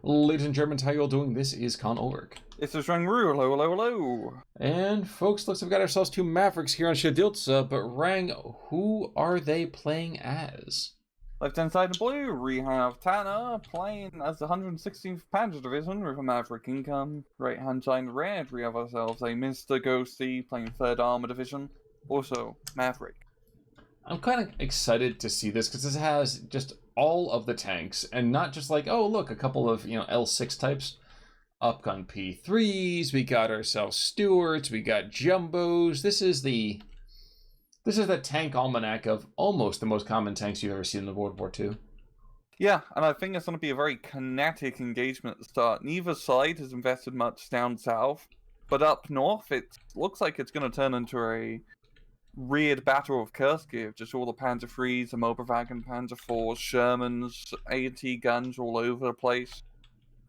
Ladies and gentlemen, how you all doing? This is Con Ulrich. It's a Rangru, hello, hello, hello. And folks, looks like we've got ourselves two Mavericks here on Siedlce, but Rang, who are they playing as? Left-hand side in blue, we have Tanner playing as the 116th Panzer Division with a Maverick income. Right-hand side in red, we have ourselves a MrGhosty playing 3rd Armor Division, also Maverick. I'm kind of excited to see this because this has just all of the tanks, and not just like, oh look, a couple of L6 types. Upgun P3s, we got ourselves Stewards, we got Jumbos. This is the tank almanac of almost the most common tanks you've ever seen in the World War II. Yeah, and I think it's going to be a very kinetic engagement at the start. Neither side has invested much down south, but up north it looks like it's going to turn into a weird battle of Kursk, just all the Panzer IIIs, the Moberwagen Panzer IVs, Shermans, AT guns all over the place.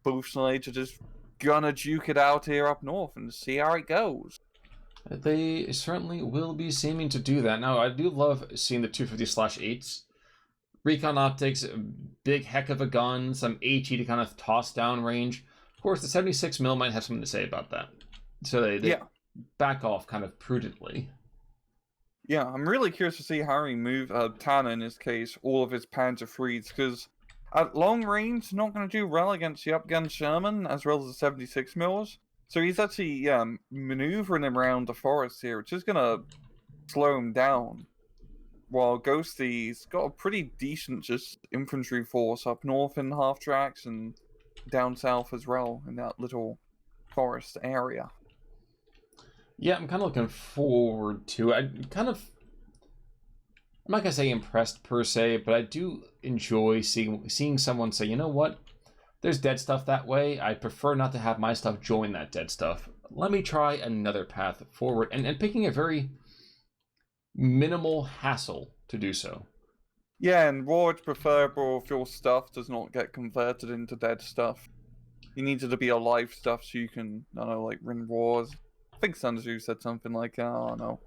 Both sides are just gonna duke it out here up north and see how it goes. They certainly will be seeming to do that. Now, I do love seeing the 250/8s. Recon optics, big heck of a gun, some AT to kind of toss down range. Of course, the 76mm might have something to say about that. So they back off kind of prudently. Yeah, I'm really curious to see how he moves Tanner, in this case, all of his Panzer IIIs, because at long range, not going to do well against the upgun Sherman, as well as the 76mm. So he's actually maneuvering him around the forest here, which is going to slow him down. While Ghosty's got a pretty decent just infantry force up north in half tracks and down south as well in that little forest area. Yeah, I'm kind of looking forward to it. I'm not going to say impressed per se, but I do enjoy seeing someone say, you know what, there's dead stuff that way. I prefer not to have my stuff join that dead stuff. Let me try another path forward, and picking a very minimal hassle to do so. Yeah, and war it's preferable if your stuff does not get converted into dead stuff. You need it to be alive stuff so you can, I don't know, like win wars. I think Sun Tzu said something like, oh no.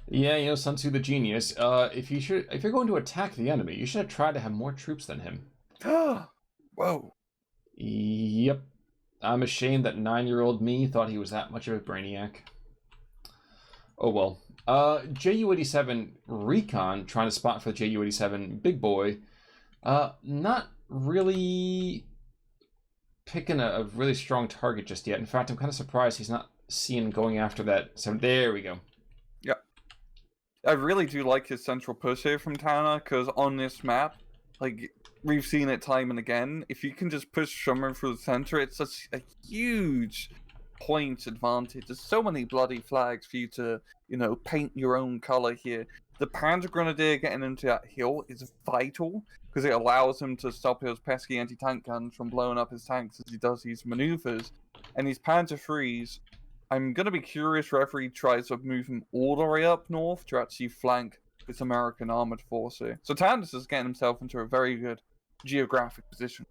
Yeah, Sun Tzu the genius. If you're going to attack the enemy, you should have tried to have more troops than him. Whoa. Yep. I'm ashamed that 9-year-old me thought he was that much of a brainiac. Oh well. Ju-87 Recon trying to spot for the Ju-87 big boy. Not really picking a really strong target just yet. In fact, I'm kind of surprised he's not seeing going after that. So there we go. Yeah. I really do like his central push here from Tanner, because on this map, like, we've seen it time and again, if you can just push Sherman through the center, it's such a huge point advantage. There's so many bloody flags for you to, paint your own color here. The Panzer Grenadier getting into that hill is vital, because it allows him to stop those pesky anti-tank guns from blowing up his tanks as he does these maneuvers. And these Panzer IIIs, I'm going to be curious whether he tries to move him all the way up north to actually flank this American armored force here. So Tannis is getting himself into a very good geographic position.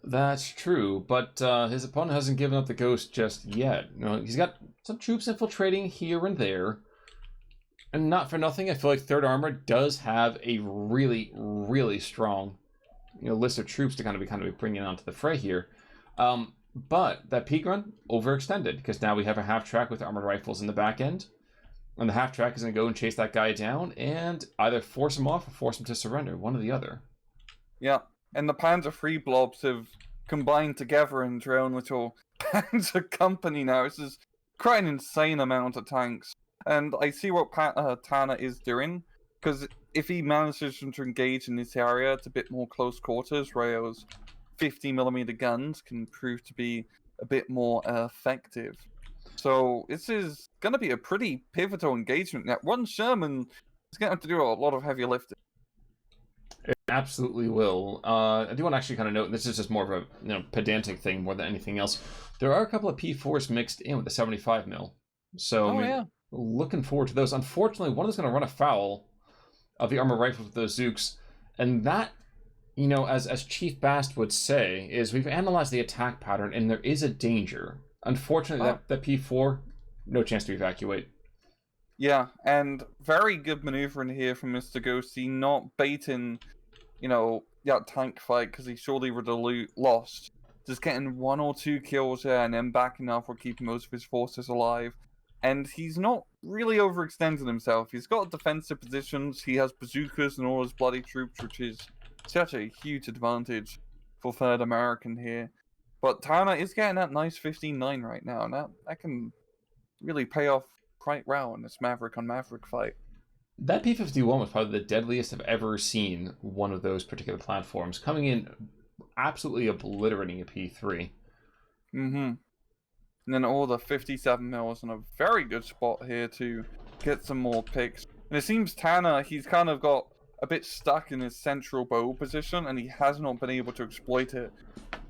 That's true, but his opponent hasn't given up the ghost just yet. He's got some troops infiltrating here and there. And not for nothing, I feel like 3rd Armor does have a really, really strong list of troops to kind of be bringing onto the fray here. But that peak run overextended, because now we have a half-track with armored rifles in the back end. And the half-track is going to go and chase that guy down and either force him off or force him to surrender, one or the other. Yeah, and the Panzer III blobs have combined together into their own little Panzer company now. This is quite an insane amount of tanks. And I see what Tanner is doing, because if he manages to engage in this area, it's a bit more close quarters, where those 50mm guns can prove to be a bit more effective. So this is going to be a pretty pivotal engagement. Now, one Sherman is going to have to do a lot of heavy lifting. It absolutely will. I do want to actually kind of note, this is just more of a pedantic thing more than anything else. There are a couple of P4s mixed in with the 75mm. So looking forward to those. Unfortunately, one is going to run afoul of the armored rifles with those Zooks. And that, as Chief Bast would say, is we've analyzed the attack pattern and there is a danger. Unfortunately, that P4, no chance to evacuate. Yeah, and very good maneuvering here from MrGhosty, not baiting, that tank fight, because he surely would have lost. just getting 1 or 2 kills there and then backing up or keeping most of his forces alive. And he's not really overextending himself. He's got defensive positions, he has bazookas and all his bloody troops, which is such a huge advantage for 3rd American here. But Tana is getting that nice 15-9 right now, and that can really pay off quite well in this Maverick on Maverick fight. That P-51 was probably the deadliest I've ever seen one of those particular platforms, coming in absolutely obliterating a P3. And then all the 57 mils in a very good spot here to get some more picks. And it seems Tana, he's kind of got a bit stuck in his central bow position, and he has not been able to exploit it.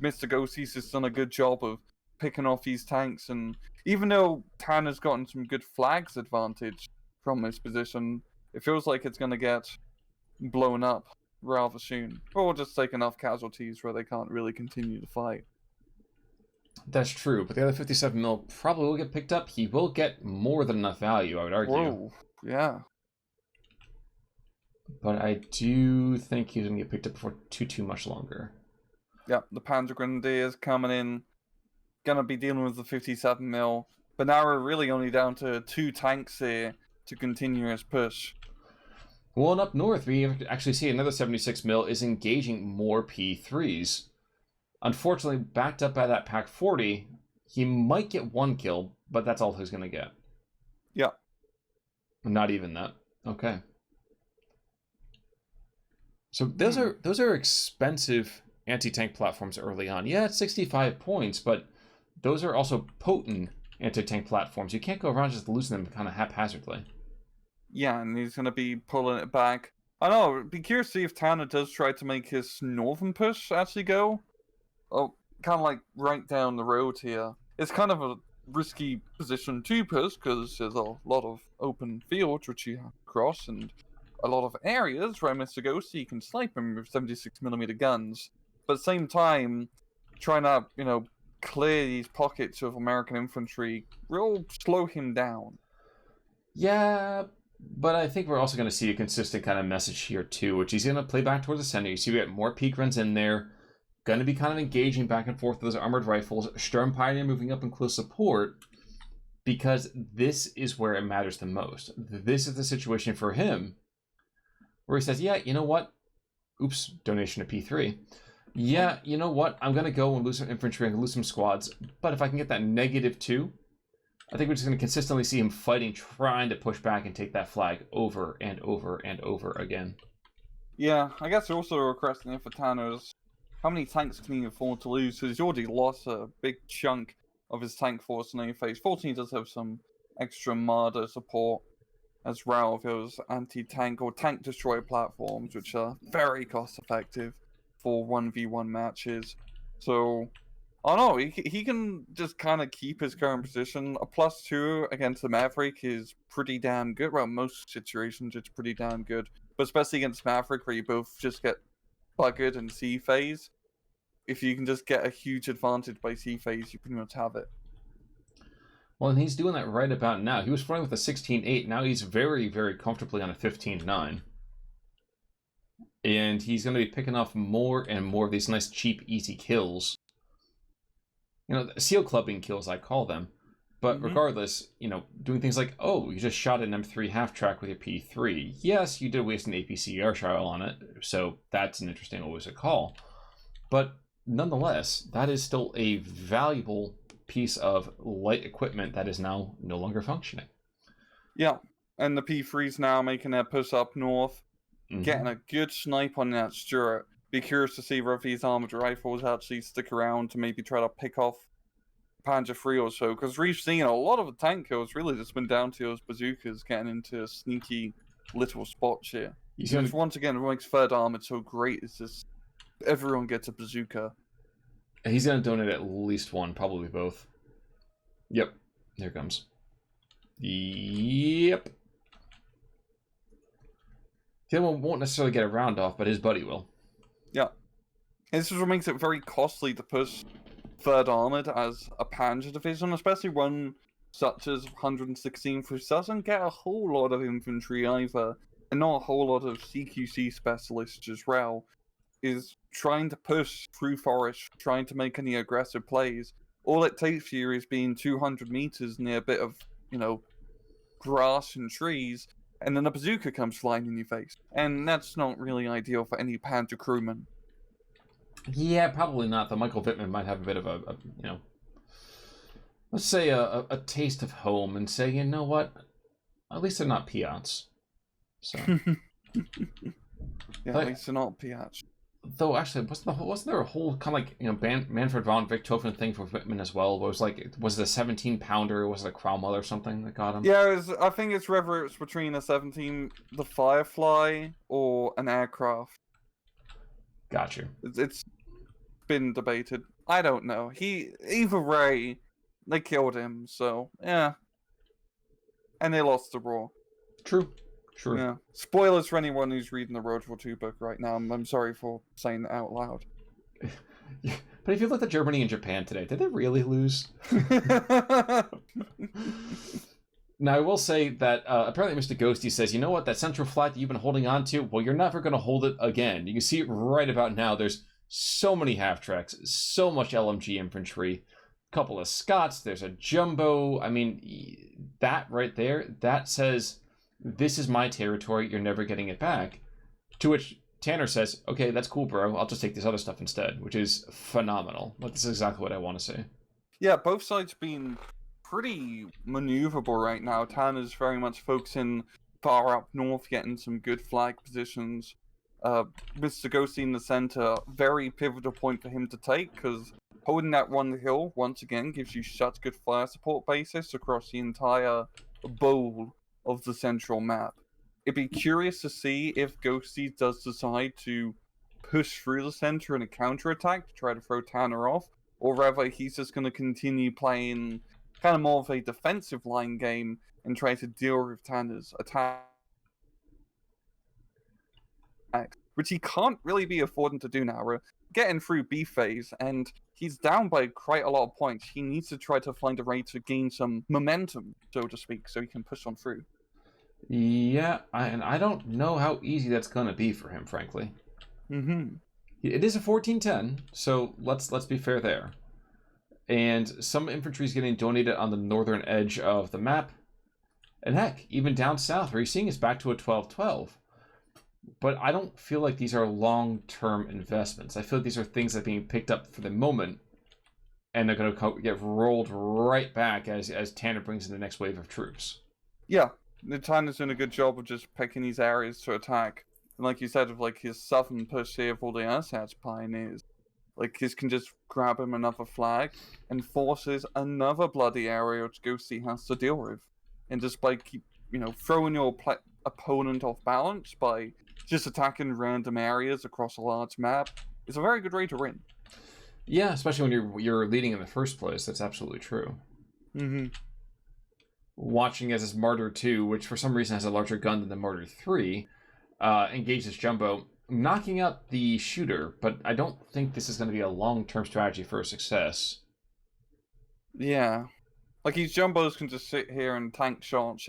MrGhosty has done a good job of picking off these tanks, and even though Tana's gotten some good flags advantage from this position, it feels like it's going to get blown up rather soon, or just take enough casualties where they can't really continue to fight. That's true, but the other 57 mil probably will get picked up. He will get more than enough value, I would argue. Whoa, yeah. But I do think he's going to get picked up for too much longer. Yeah, the Panzer Grenadiers coming in, going to be dealing with the 57 mil, but now we're really only down to 2 tanks here to continue his push. Well, and up north, we actually see another 76 mil is engaging more P3s. Unfortunately, backed up by that Pack 40, he might get 1 kill, but that's all he's going to get. Yeah. Not even that. Okay. So those are expensive anti-tank platforms early on. Yeah, it's 65 points, but those are also potent anti-tank platforms. You can't go around just losing them kind of haphazardly. Yeah, and he's going to be pulling it back. I know, be curious to see if Tana does try to make his northern push actually go. Oh, kind of like right down the road here. It's kind of a risky position to push because there's a lot of open fields which you have to cross, and a lot of areas where MrGhosty can snipe him with 76mm guns. But at the same time, trying to, clear these pockets of American infantry will slow him down. Yeah, but I think we're also going to see a consistent kind of message here too, which he's going to play back towards the center. You see we got more peak runs in there, going to be kind of engaging back and forth with those armored rifles. Sturm Pioneer moving up in close support, because this is where it matters the most. This is the situation for him where he says, yeah, you know what? Oops, donation to P3. Yeah, you know what? I'm going to go and lose some infantry and lose some squads, but if I can get that -2, I think we're just going to consistently see him fighting, trying to push back and take that flag over and over and over again. Yeah, I guess also a question for Tana is, how many tanks can he afford to lose? Because he's already lost a big chunk of his tank force in any phase. 14 does have some extra Marder support as well, of those anti-tank or tank destroyer platforms, which are very cost-effective for 1v1 matches. So, I don't know, he can just kind of keep his current position. A +2 against the Maverick is pretty damn good. Well, most situations it's pretty damn good. But especially against Maverick, where you both just get buggered in C phase. If you can just get a huge advantage by C phase, you pretty much have it. Well, and he's doing that right about now. He was flying with a 16-8. Now he's very, very comfortably on a 15-9. And he's going to be picking off more and more of these nice, cheap, easy kills. Seal clubbing kills, I call them. But regardless, doing things like, oh, you just shot an M3 half-track with your P3. Yes, you did waste an APCR shell on it, so that's an interesting always a call. But nonetheless, that is still a valuable piece of light equipment that is now no longer functioning. Yeah, and the P3's now making their push up north, getting a good snipe on that Stuart. Be curious to see whether these armored rifles actually stick around to maybe try to pick off Panzer 3 or so, because we've seen a lot of the tank kills really just been down to those bazookas getting into sneaky little spots here. Because once again, what makes 3rd Armored so great is just everyone gets a bazooka. He's going to donate at least one, probably both. Yep, here it comes. Yep. The other one won't necessarily get a round off, but his buddy will. Yeah. And this is what makes it very costly to push 3rd Armored as a Panzer division, especially one such as 116th, which doesn't get a whole lot of infantry either, and not a whole lot of CQC specialists as well. is trying to push through forest, trying to make any aggressive plays. All it takes for you is being 200 meters near a bit of, grass and trees, and then a bazooka comes flying in your face. And that's not really ideal for any Panzer crewman. Yeah, probably not. Though Michael Vittman might have a bit of let's say a taste of home and say, you know what? At least they're not Piats. So. Yeah, at least they're not Piats. Though actually, wasn't there a whole kind of like Manfred von Richthofen thing for Whitman as well? Was it a 17-pounder? Was it a Cromwell or something that got him? Yeah, I think it's whether it's between the Firefly or an aircraft. Got you. It's been debated. I don't know. Either way, they killed him. So yeah, and they lost the war. True. Yeah. Spoilers for anyone who's reading the World War II book right now. I'm sorry for saying that out loud. But if you look at Germany and Japan today, did they really lose? Now, I will say that apparently MrGhosty says, you know what, that central flat that you've been holding on to, well, you're never going to hold it again. You can see it right about now. There's so many half-tracks, so much LMG infantry, a couple of Scots, there's a jumbo. I mean, that right there, that says, this is my territory, you're never getting it back. To which Tanner says, okay, that's cool, bro, I'll just take this other stuff instead, which is phenomenal. Like, this is exactly what I want to see. Yeah, both sides being pretty maneuverable right now. Tanner's very much focusing far up north, getting some good flag positions. MrGhosty in the center, very pivotal point for him to take, because holding that one hill, once again, gives you such good fire support basis across the entire bowl of the central map. It'd be curious to see if Ghosty does decide to push through the center in a counterattack to try to throw Tanner off, or whether he's just going to continue playing kind of more of a defensive line game and try to deal with Tanner's attack, which he can't really be affording to do now. We're getting through B phase, and he's down by quite a lot of points. He needs to try to find a way to gain some momentum, so to speak, so he can push on through. Yeah, and I don't know how easy that's going to be for him, frankly. Mm-hmm. It is a 14-10, so let's be fair there. And some infantry is getting donated on the northern edge of the map. And heck, even down south, where you're seeing is back to a 12-12. But I don't feel like these are long-term investments. I feel like these are things that are being picked up for the moment, and they're going to get rolled right back as Tanner brings in the next wave of troops. Yeah, Tanner's doing a good job of just picking these areas to attack. And like you said, of like his southern push here of all the ersatz pioneers, like this can just grab him another flag and forces another bloody area which Ghosty has to deal with. And just by throwing your opponent off balance by just attacking random areas across a large map, it's a very good way to win. Yeah, especially when you're leading in the first place. That's absolutely true. Mm-hmm. Watching as this Martyr 2, which for some reason has a larger gun than the Martyr 3, engages Jumbo, knocking out the shooter, but I don't think this is going to be a long-term strategy for success. Yeah. Like, these Jumbos can just sit here and tank shots.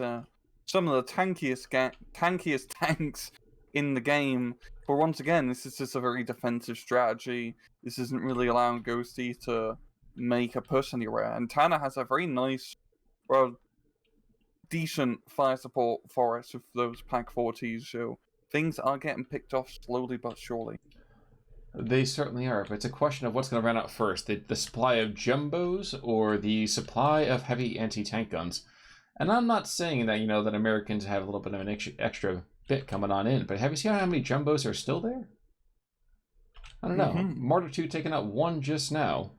Some of the tankiest tanks in the game. But once again, this is just a very defensive strategy. This isn't really allowing Ghosty to make a push anywhere. And Tanner has a very nice, decent fire support for us with those Pack 40s, so things are getting picked off slowly but surely. They certainly are, but it's a question of what's going to run out first, the supply of Jumbos or the supply of heavy anti-tank guns. And I'm not saying that, that Americans have a little bit of an extra bit coming on in, but have you seen how many Jumbos are still there? I don't know. Mm-hmm. Martyr 2 taking out one just now.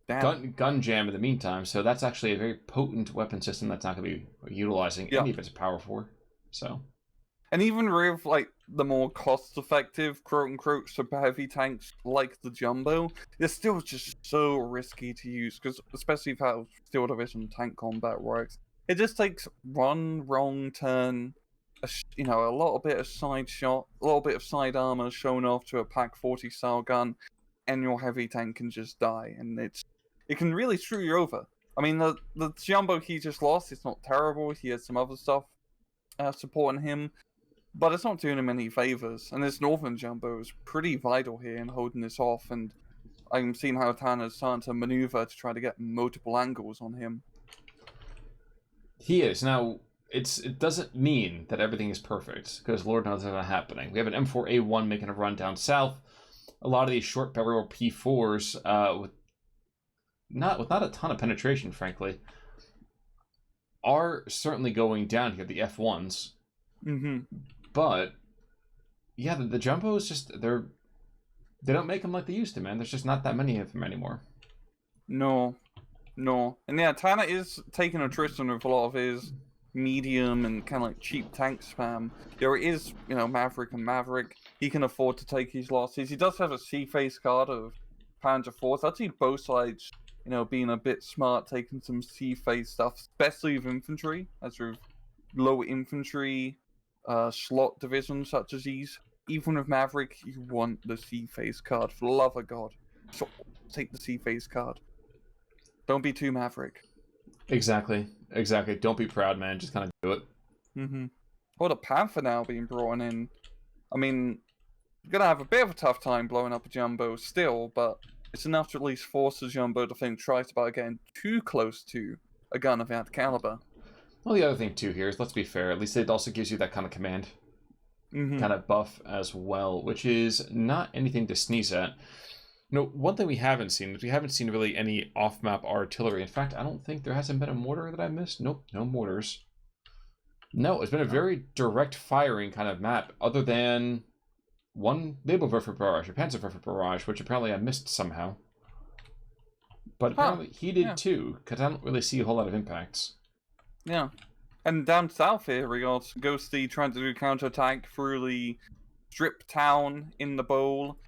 Gun jam in the meantime, so that's actually a very potent weapon system that's not going to be utilizing any of its power for. So, and even with like the more cost-effective quote-unquote super heavy tanks like the Jumbo, they're still just so risky to use, because especially with how Steel Division tank combat works, it just takes one wrong turn, a little bit of side shot, a little bit of side armor shown off to a Pack 40 style gun, and your heavy tank can just die, and it can really screw you over. I mean, the Jumbo he just lost, it's not terrible. He has some other stuff supporting him. but it's not doing him any favors. And this northern jumbo is pretty vital here in holding this off. And I'm seeing how Tanner's starting to maneuver to try to get multiple angles on him. He is. Now, it doesn't mean that everything is perfect, because Lord knows that's not happening. We have an M4A1 making a run down south. A lot of these short barrel P4s, with not a ton of penetration, frankly, are certainly going down here, the F1s. Mm-hmm. But, yeah, the jumbos just, they don't make them like they used to, man. There's just not that many of them anymore. No. And yeah, Tanner is taking attrition with a lot of his medium and kind of like cheap tank spam. There is, Maverick and Maverick. He can afford to take his losses. He does have a C-face card of Panzer IV. I'd see both sides, being a bit smart, taking some C-face stuff, especially with infantry, as with low infantry slot divisions such as these. Even with Maverick, you want the C-face card, for the love of God. So take the C-face card. Don't be too Maverick. Exactly. Don't be proud, man. Just kind of do it. Mm-hmm. Well, the Panther now being brought in. I mean, you're going to have a bit of a tough time blowing up a jumbo still, but it's enough to at least force the jumbo to think twice about getting too close to a gun of that caliber. Well, the other thing, too, here is, let's be fair, at least it also gives you that kind of command. Kind of buff as well, which is not anything to sneeze at. One thing we haven't seen is we haven't seen really any off-map artillery. In fact, I don't think there hasn't been a mortar that I missed. Nope, no mortars. No, it's been a very direct firing kind of map, other than one Leibelwerfer barrage, a Panzerwerfer barrage, which apparently I missed somehow. But apparently he did too, because I don't really see a whole lot of impacts. Yeah. And down south here, we got Ghosty trying to do counterattack through the strip town in the bowl,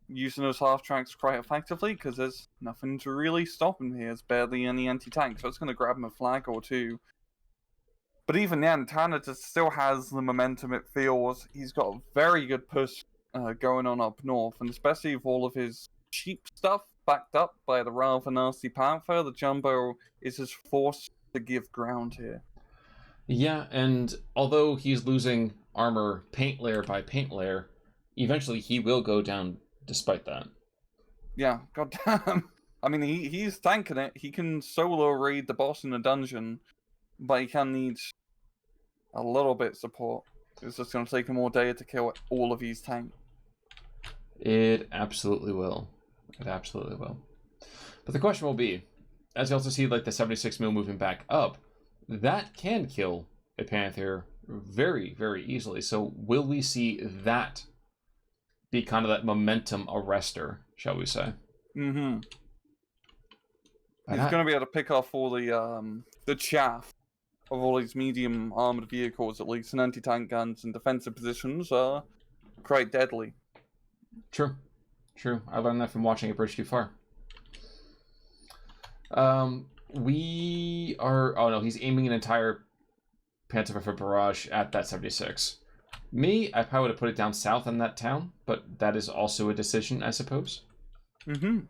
using those half tracks quite effectively, because there's nothing to really stop him here. There's barely any anti-tank, so it's going to grab him a flag or two. But even then, Tanner just still has the momentum, it feels. He's got a very good push going on up north, and especially with all of his cheap stuff backed up by the rather nasty Panther, the jumbo is just forced to give ground here. Yeah, and although he's losing armor paint layer by paint layer, eventually he will go down despite that. Yeah, goddamn. I mean, he's tanking it. He can solo raid the boss in the dungeon, but he can need a little bit of support. It's just going to take him all day to kill all of his tank. It absolutely will. But the question will be, as you also see like the 76mm moving back up, that can kill a Panther very, very easily. So will we see that be kind of that momentum arrestor, shall we say? Mm-hmm. He's going to be able to pick off all the chaff of all these medium armored vehicles, at least, and anti-tank guns and defensive positions are quite deadly. True. I learned that from watching A Bridge Too Far. We are... Oh no, he's aiming an entire Panzerwerfer barrage at that 76. Me, I probably would have put it down south in that town, but that is also a decision, I suppose. Mm-hmm.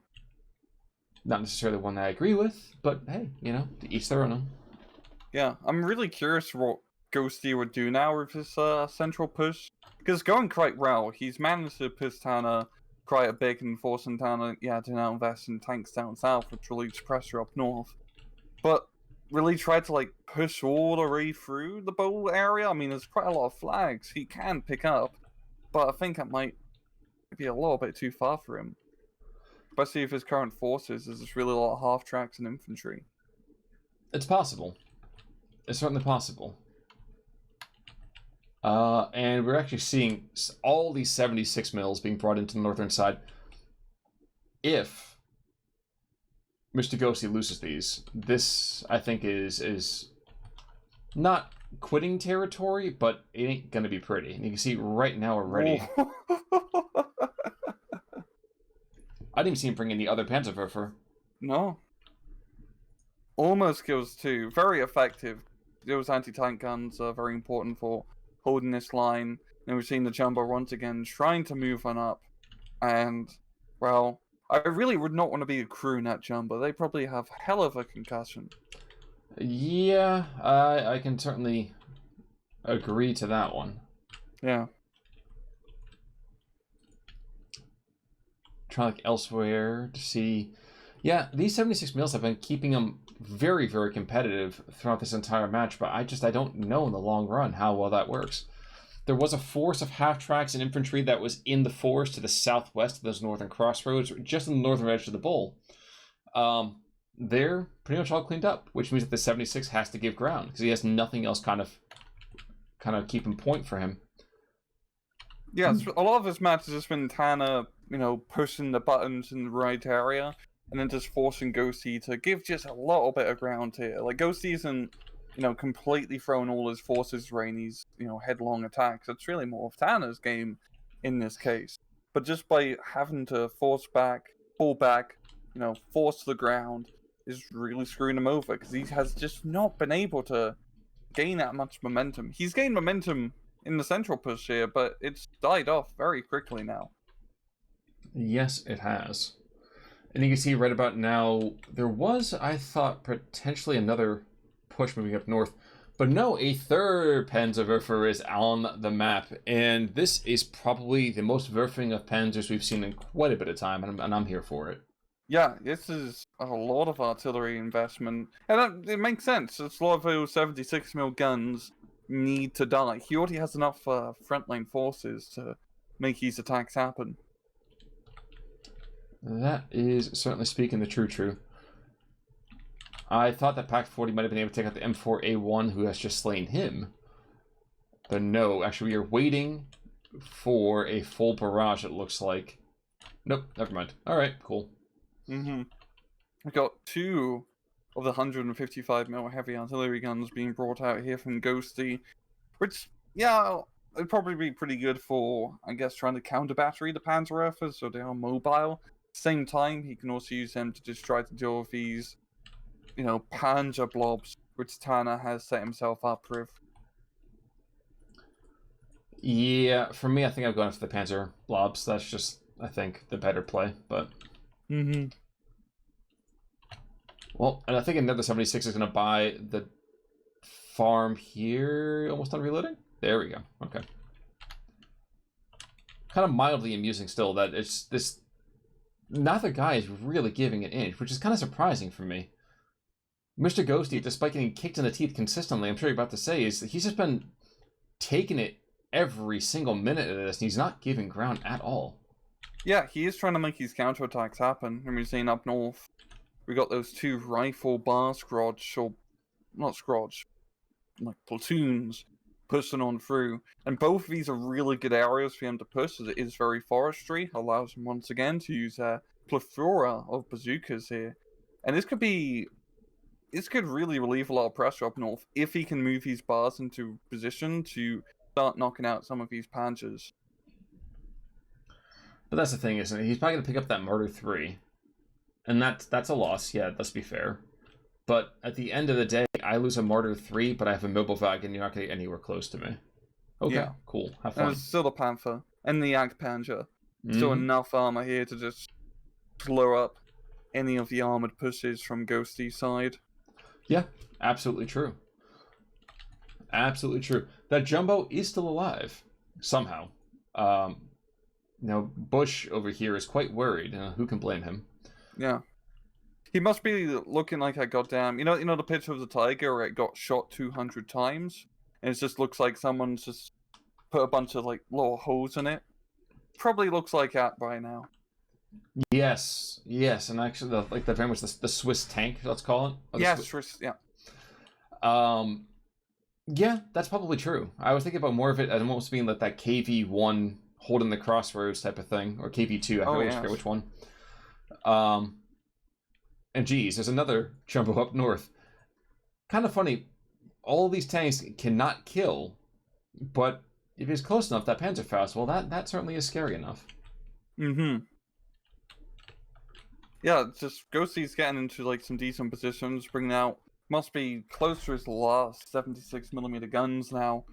Not necessarily one that I agree with, but hey, to each their own. Yeah, I'm really curious what Ghosty would do now with his central push. Because it's going quite well. He's managed to push Tanner quite a bit and forcing Tanner, to now invest in tanks down south, which relieves pressure up north. But really try to, push all the way through the bowl area. I mean, there's quite a lot of flags he can pick up, but I think it might be a little bit too far for him. Especially if his current forces is just really a lot of half-tracks and infantry. It's possible. It's certainly possible. And we're actually seeing all these 76 mils being brought into the northern side. If MrGhosty loses these, this, I think, is not quitting territory, but it ain't going to be pretty. And you can see right now already. I didn't even see him bring in the other Panzerwerfer. No. Almost kills two. Very effective. Those anti-tank guns are very important for holding this line. And we've seen the jumbo once again trying to move on up. And, well, I really would not want to be a crew in that jumbo. They probably have hell of a concussion. Yeah, I can certainly agree to that one. Yeah. Try like elsewhere to see. Yeah, these 76 mils have been keeping them very, very competitive throughout this entire match, but I don't know in the long run how well that works. There was a force of half-tracks and infantry that was in the forest to the southwest of those northern crossroads, just on the northern edge of the bowl. They're pretty much all cleaned up, which means that the 76 has to give ground, because he has nothing else kind of keeping point for him. Yeah, a lot of his matches has been Tanner, pushing the buttons in the right area, and then just forcing Ghosty to give just a little bit of ground here. Like, Ghosty isn't, completely throwing all his forces Rainey's, headlong attacks. It's really more of Tanner's game in this case. But just by having to force back, pull back, force the ground, is really screwing him over, because he has just not been able to gain that much momentum. He's gained momentum in the central push here, but it's died off very quickly now. Yes, it has. And you can see right about now, there was, I thought, potentially another push moving up north. But no, a third Panzerwerfer is on the map. And this is probably the most Werfing of Panzers we've seen in quite a bit of time, and I'm here for it. Yeah, this is a lot of artillery investment. And it makes sense. It's a lot of those 76mm guns need to die. He already has enough frontline forces to make these attacks happen. That is certainly speaking the true. I thought that Pack 40 might have been able to take out the M4A1 who has just slain him. But no, actually we are waiting for a full barrage, it looks like. Nope, never mind. Alright, cool. We got 2 of the 155mm heavy artillery guns being brought out here from Ghosty, which, yeah, it'd probably be pretty good for, I guess, trying to counter battery the Panzerwerfers so they are mobile. Same time, he can also use them to just try to deal with these, Panzer blobs, which Tanner has set himself up with. Yeah, for me, I think I'm going for the Panzer blobs. That's just, I think, the better play, but... Well, and I think another 76 is going to buy the farm here. Almost done reloading? There we go. Okay. Kind of mildly amusing still that it's this... Neither guy is really giving an inch, which is kind of surprising for me. MrGhosty, despite getting kicked in the teeth consistently, I'm sure you're about to say, is that he's just been taking it every single minute of this, and he's not giving ground at all. Yeah, he is trying to make these counterattacks happen. And we're seeing up north, we got those 2 rifle bar scrods, or not scrods, like platoons, pushing on through. And both of these are really good areas for him to push, as it is very forestry. Allows him once again to use a plethora of bazookas here. And this could really relieve a lot of pressure up north if he can move these bars into position to start knocking out some of these Panzers. But that's the thing, isn't it? He's probably going to pick up that Martyr 3. And that's a loss, yeah, let's be fair. But at the end of the day, I lose a Martyr 3, but I have a Mobile Wagon, you're not going to get anywhere close to me. Okay, yeah. Cool, have fun. And it's still the Panther, and the Jagdpanzer. Still enough armor here to just slow up any of the armored pushes from Ghosty's side. Yeah, absolutely true. Absolutely true. That Jumbo is still alive, somehow. Bush over here is quite worried. Who can blame him? Yeah. He must be looking like a goddamn... You know the picture of the tiger where it got shot 200 times? And it just looks like someone's just put a bunch of, little holes in it? Probably looks like that by now. Yes, and actually, the very much the Swiss tank, let's call it. Yeah, Swiss, yeah. Yeah, that's probably true. I was thinking about more of it as almost being like that KV-1 holding the crossroads type of thing, or KV-2, I forget which one. And geez, there's another Jumbo up north. Kind of funny, all these tanks cannot kill, but if he's close enough, that Panzerfaust, well, that certainly is scary enough. Yeah, just Ghosty's getting into some decent positions, bringing out, must be close to his last 76mm guns now,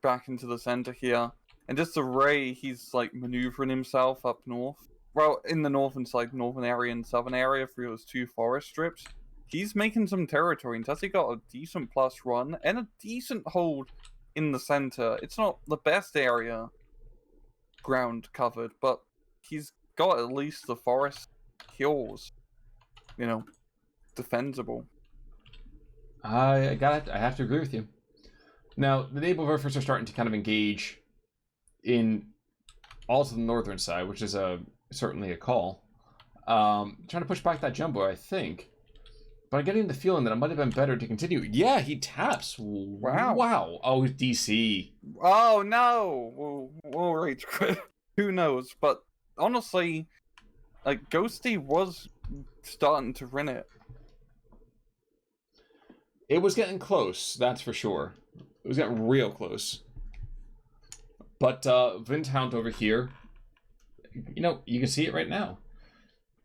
back into the center here. And just the way he's maneuvering himself up north, well, in the northern area and southern area through those 2 forest strips, he's making some territory, and he's actually got a decent +1 and a decent hold in the center. It's not the best area ground covered, but he's got at least the forest hills, defensible. I have to agree with you. Now, the naval warfares are starting to kind of engage in all to the northern side, which is certainly a call. Trying to push back that jumbo, I think. But I'm getting the feeling that it might have been better to continue. Yeah, he taps. Wow. Oh, DC. Oh, no. We'll rage quit. Who knows? But honestly, like, Ghosty was starting to win it. It was getting close, that's for sure. It was getting real close. But Windhound over here, you can see it right now.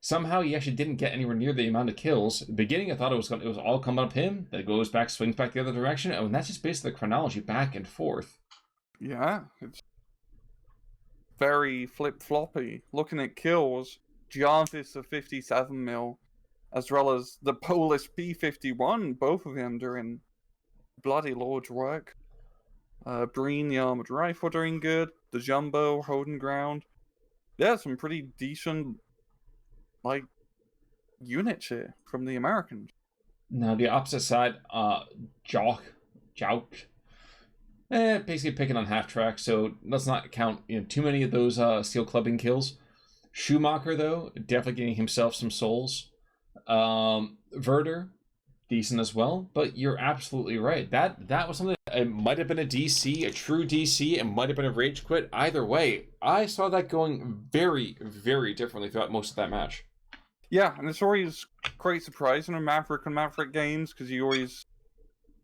Somehow he actually didn't get anywhere near the amount of kills. At the beginning, I thought it was all coming up him. Then it goes back, swings back the other direction, and that's just basically the chronology back and forth. Yeah, it's very flip-floppy. Looking at kills, Jarvis of 57 mil, as well as the Polish P-51, both of them doing bloody Lord's work. Breen, the armored rifle, doing good. The Jumbo holding ground. Yeah, some pretty decent, units here from the Americans. Now, the opposite side, Jouk, basically picking on half track, so let's not count too many of those steel clubbing kills. Schumacher, though, definitely getting himself some souls. Verder, decent as well, but you're absolutely right. That was something. It might have been a DC, a true DC, it might have been a rage quit. Either way, I saw that going very, very differently throughout most of that match. Yeah, and it's always quite surprising in Maverick and Maverick games, because you always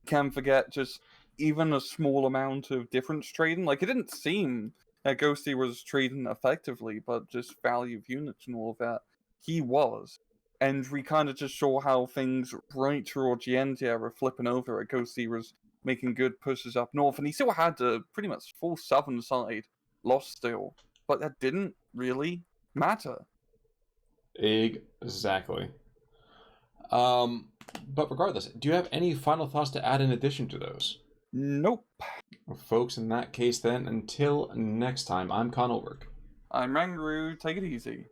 can forget just even a small amount of difference trading. Like, it didn't seem that Ghosty was trading effectively, but just value of units and all of that. He was. And we kind of just saw how things right towards the end here were flipping over. Ghosty was making good pushes up north, and he still had a pretty much full southern side lost still. But that didn't really matter. Exactly. But regardless, do you have any final thoughts to add in addition to those? Nope. Well, folks, in that case then, until next time, I'm Conolberg. I'm Rangaroo. Take it easy.